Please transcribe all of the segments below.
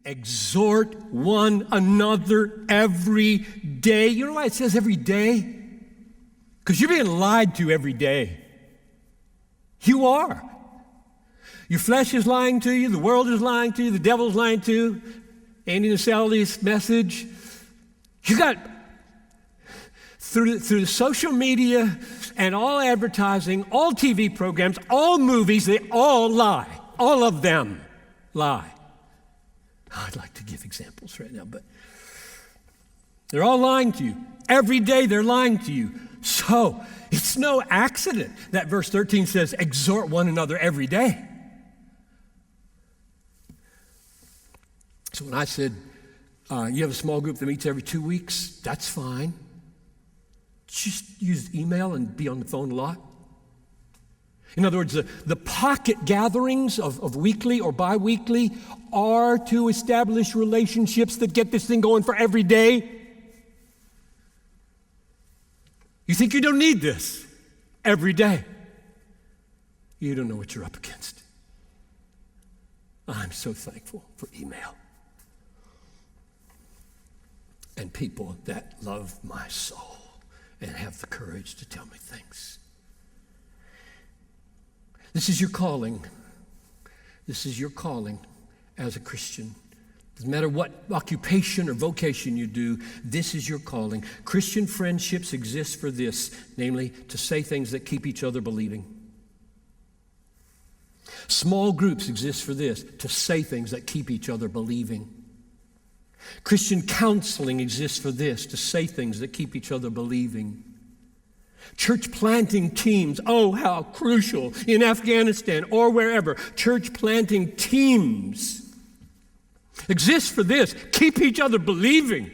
Exhort one another every day. You know why it says every day? Because you're being lied to every day. You are. Your flesh is lying to you. The world is lying to you. The devil's lying to you. Andy Naselli's message. You got, through social media and all advertising, all TV programs, all movies, they all lie. All of them lie. I'd like to give examples right now, but they're all lying to you. Every day they're lying to you. So it's no accident that verse 13 says, exhort one another every day. So when I said, you have a small group that meets every 2 weeks, that's fine. Just use email and be on the phone a lot. In other words, the pocket gatherings of weekly or bi-weekly are to establish relationships that get this thing going for every day. You think you don't need this every day. You don't know what you're up against. I'm so thankful for email and people that love my soul and have the courage to tell me things. This is your calling. This is your calling as a Christian. Doesn't matter what occupation or vocation you do, this is your calling. Christian friendships exist for this, namely to say things that keep each other believing. Small groups exist for this, to say things that keep each other believing. Christian counseling exists for this, to say things that keep each other believing. Church planting teams, oh, how crucial in Afghanistan or wherever. Church planting teams exist for this, keep each other believing.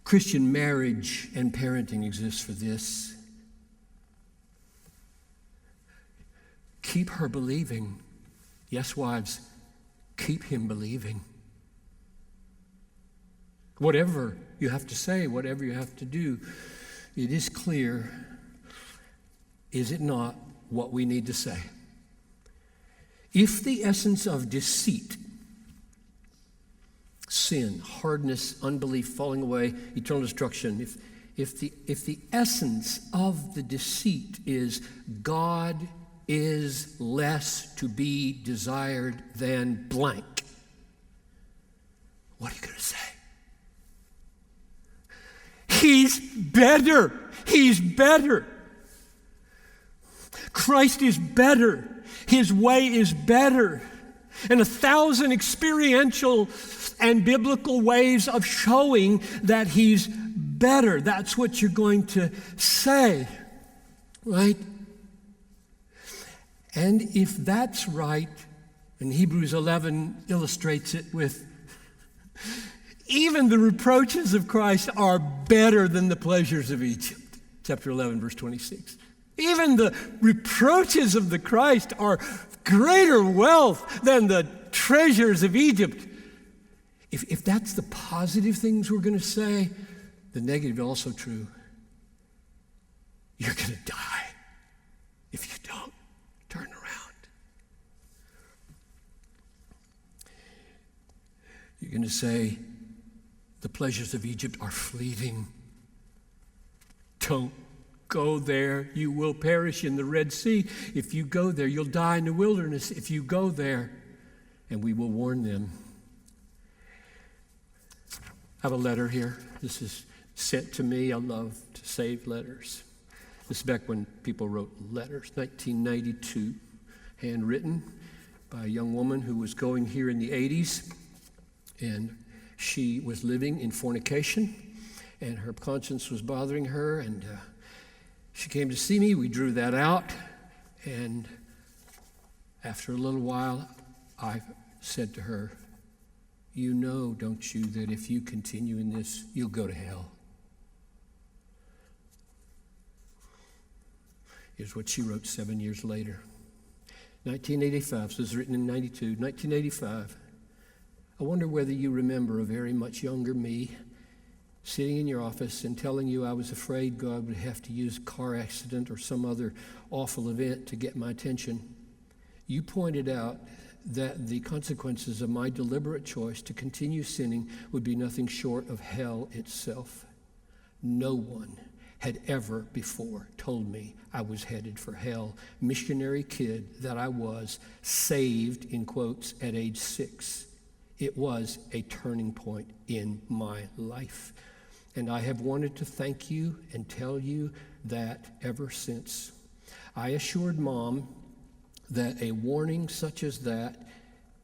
Christian marriage and parenting exists for this. Keep her believing. Yes, wives, keep him believing. Whatever you have to say, whatever you have to do, it is clear, is it not, what we need to say? If the essence of deceit, sin, hardness, unbelief, falling away, eternal destruction, if the essence of the deceit is God is less to be desired than blank, what are you going to say? He's better. He's better. Christ is better. His way is better. And 1,000 experiential and biblical ways of showing that he's better. That's what you're going to say, right? And if that's right, and Hebrews 11 illustrates it with, even the reproaches of Christ are better than the pleasures of Egypt. Chapter 11, verse 26. Even the reproaches of the Christ are greater wealth than the treasures of Egypt. If that's the positive things we're going to say, the negative is also true. You're going to die if you don't turn around. You're going to say, the pleasures of Egypt are fleeting. Don't go there. You will perish in the Red Sea. If you go there, you'll die in the wilderness if you go there. And we will warn them. I have a letter here. This is sent to me. I love to save letters. This is back when people wrote letters, 1992, handwritten by a young woman who was going here in the 80s. And she was living in fornication, and her conscience was bothering her, and she came to see me. We drew that out, and after a little while, I said to her, you know, don't you, that if you continue in this, you'll go to hell. Here's what she wrote 7 years later. 1985, so this was written in 92, 1985. I wonder whether you remember a very much younger me sitting in your office and telling you I was afraid God would have to use a car accident or some other awful event to get my attention. You pointed out that the consequences of my deliberate choice to continue sinning would be nothing short of hell itself. No one had ever before told me I was headed for hell. Missionary kid that I was, saved in quotes at age 6. It was a turning point in my life. And I have wanted to thank you and tell you that ever since. I assured Mom that a warning such as that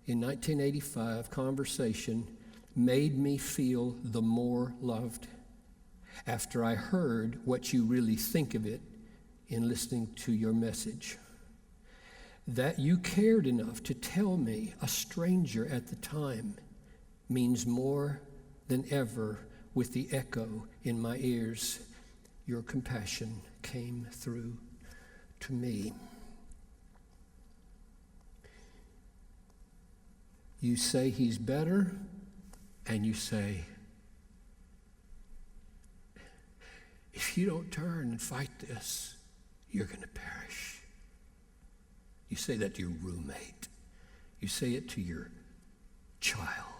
in 1985 conversation made me feel the more loved after I heard what you really think of it in listening to your message. That you cared enough to tell me, a stranger at the time, means more than ever with the echo in my ears. Your compassion came through to me. You say he's better, and you say, if you don't turn and fight this, you're going to perish. You say that to your roommate. You say it to your child.